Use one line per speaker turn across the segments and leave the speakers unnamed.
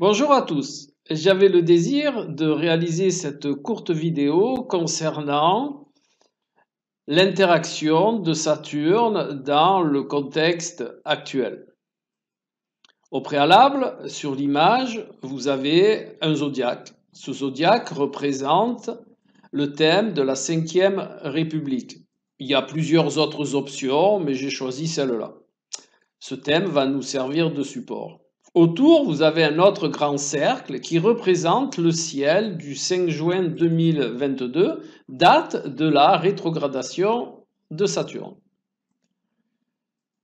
Bonjour à tous. J'avais le désir de réaliser cette courte vidéo concernant l'interaction de Saturne dans le contexte actuel. Au préalable, sur l'image, vous avez un zodiaque. Ce zodiaque représente le thème de la 5e République. Il y a plusieurs autres options, mais j'ai choisi celle-là. Ce thème va nous servir de support. Autour, vous avez un autre grand cercle qui représente le ciel du 5 juin 2022, date de la rétrogradation de Saturne.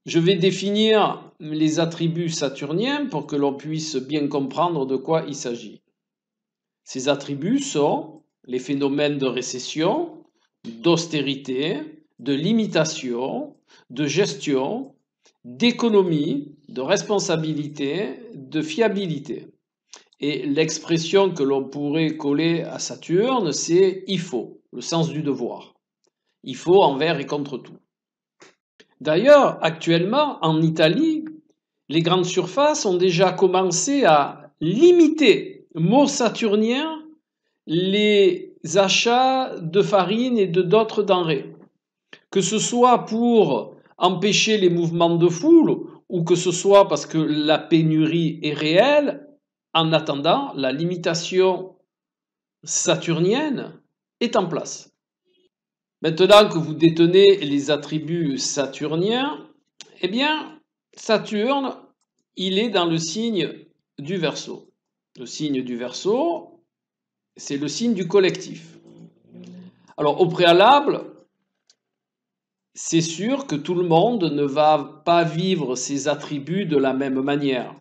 Je vais définir les attributs saturniens pour que l'on puisse bien comprendre de quoi il s'agit. Ces attributs sont les phénomènes de récession, d'austérité, de limitation, de gestion, d'économie, de responsabilité, de fiabilité. Et l'expression que l'on pourrait coller à Saturne, c'est il faut, le sens du devoir. Il faut envers et contre tout. D'ailleurs, actuellement, en Italie, les grandes surfaces ont déjà commencé à limiter, mot saturnien, les achats de farine et de d'autres denrées. Que ce soit pour empêcher les mouvements de foule ou que ce soit parce que la pénurie est réelle, en attendant, la limitation saturnienne est en place. Maintenant que vous détenez les attributs saturniens, eh bien, Saturne, il est dans le signe du Verseau. Le signe du Verseau, c'est le signe du collectif. Alors, au préalable, c'est sûr que tout le monde ne va pas vivre ces attributs de la même manière.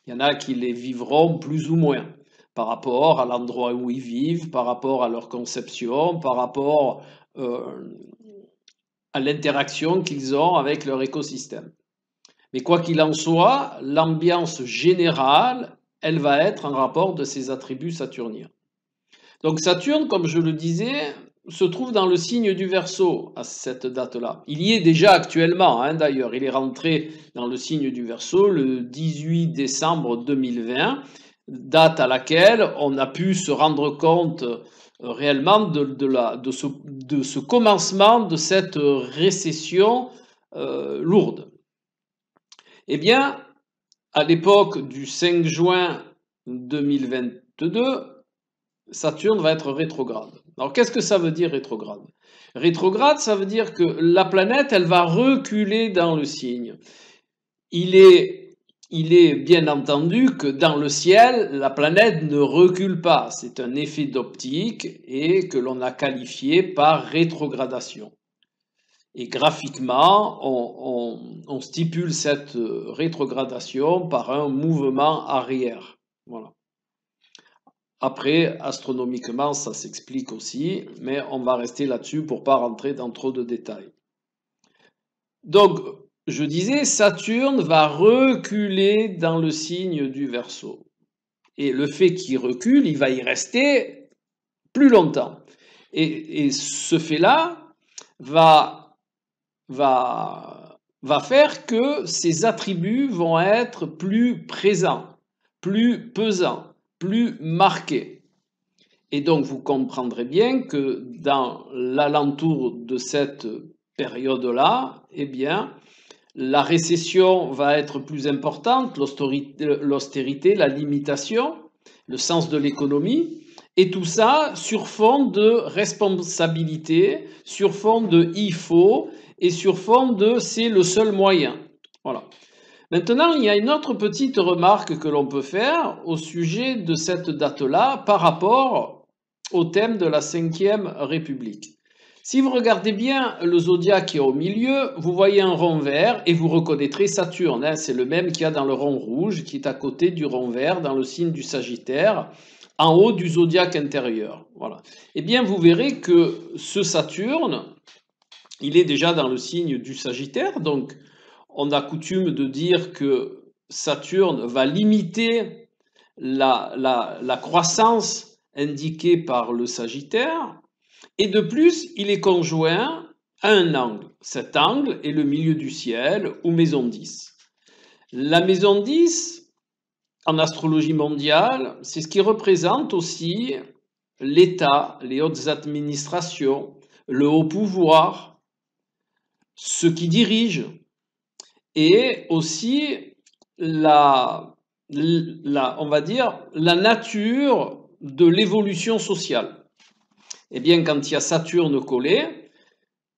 Il y en a qui les vivront plus ou moins par rapport à l'endroit où ils vivent, par rapport à leur conception, par rapport à l'interaction qu'ils ont avec leur écosystème. Mais quoi qu'il en soit, l'ambiance générale, elle va être en rapport de ces attributs saturniens. Donc Saturne, comme je le disais, se trouve dans le signe du Verseau à cette date-là. Il y est déjà actuellement, d'ailleurs. Il est rentré dans le signe du Verseau le 18 décembre 2020, date à laquelle on a pu se rendre compte réellement de ce commencement de cette récession lourde. Eh bien, à l'époque du 5 juin 2022, Saturne va être rétrograde. Alors qu'est-ce que ça veut dire rétrograde? Rétrograde, ça veut dire que la planète, elle va reculer dans le signe. Il est bien entendu que dans le ciel, la planète ne recule pas. C'est un effet d'optique et que l'on a qualifié par rétrogradation. Et graphiquement, on stipule cette rétrogradation par un mouvement arrière. Voilà. Après, astronomiquement, ça s'explique aussi, mais on va rester là-dessus pour ne pas rentrer dans trop de détails. Donc, je disais, Saturne va reculer dans le signe du Verseau. Et le fait qu'il recule, il va y rester plus longtemps. Et ce fait-là va faire que ses attributs vont être plus présents, plus pesants, plus marqués. Et donc vous comprendrez bien que dans l'alentour de cette période-là, eh bien, la récession va être plus importante, l'austérité, la limitation, le sens de l'économie, et tout ça sur fond de responsabilité, sur fond de il faut, et sur fond de c'est le seul moyen. Voilà. Maintenant, il y a une autre petite remarque que l'on peut faire au sujet de cette date-là par rapport au thème de la 5e République. Si vous regardez bien le zodiaque qui est au milieu, vous voyez un rond vert et vous reconnaîtrez Saturne. C'est le même qu'il y a dans le rond rouge qui est à côté du rond vert dans le signe du Sagittaire, en haut du zodiaque intérieur. Voilà. Eh bien, vous verrez que ce Saturne, il est déjà dans le signe du Sagittaire, donc on a coutume de dire que Saturne va limiter la croissance indiquée par le Sagittaire, et de plus, il est conjoint à un angle. Cet angle est le milieu du ciel, ou maison 10. La maison 10, en astrologie mondiale, c'est ce qui représente aussi l'État, les hautes administrations, le haut pouvoir, ceux qui dirigent, et aussi on va dire, la nature de l'évolution sociale. Eh bien, quand il y a Saturne collé,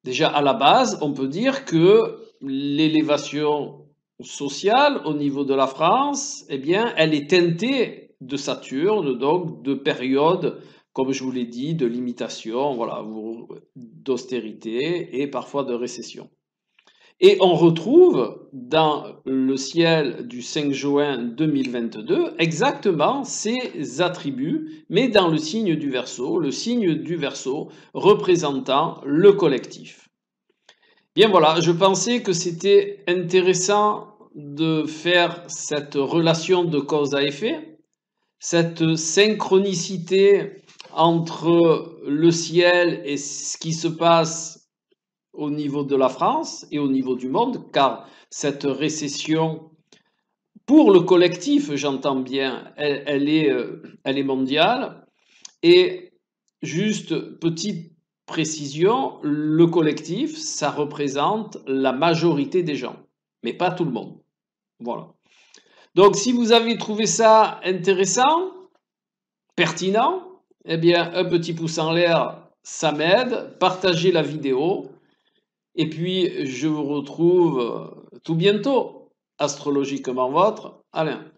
déjà à la base, on peut dire que l'élévation sociale au niveau de la France, eh bien, elle est teintée de Saturne, donc de périodes, comme je vous l'ai dit, de limitation, voilà, d'austérité et parfois de récession. Et on retrouve dans le ciel du 5 juin 2022 exactement ces attributs, mais dans le signe du Verseau, le signe du Verseau représentant le collectif. Bien voilà, je pensais que c'était intéressant de faire cette relation de cause à effet, cette synchronicité entre le ciel et ce qui se passe au niveau de la France et au niveau du monde, car cette récession, pour le collectif, j'entends bien, elle est mondiale. Et juste petite précision, le collectif, ça représente la majorité des gens, mais pas tout le monde. Voilà. Donc si vous avez trouvé ça intéressant, pertinent, eh bien un petit pouce en l'air, ça m'aide. Partagez la vidéo. Et puis, je vous retrouve tout bientôt, astrologiquement votre, Alain.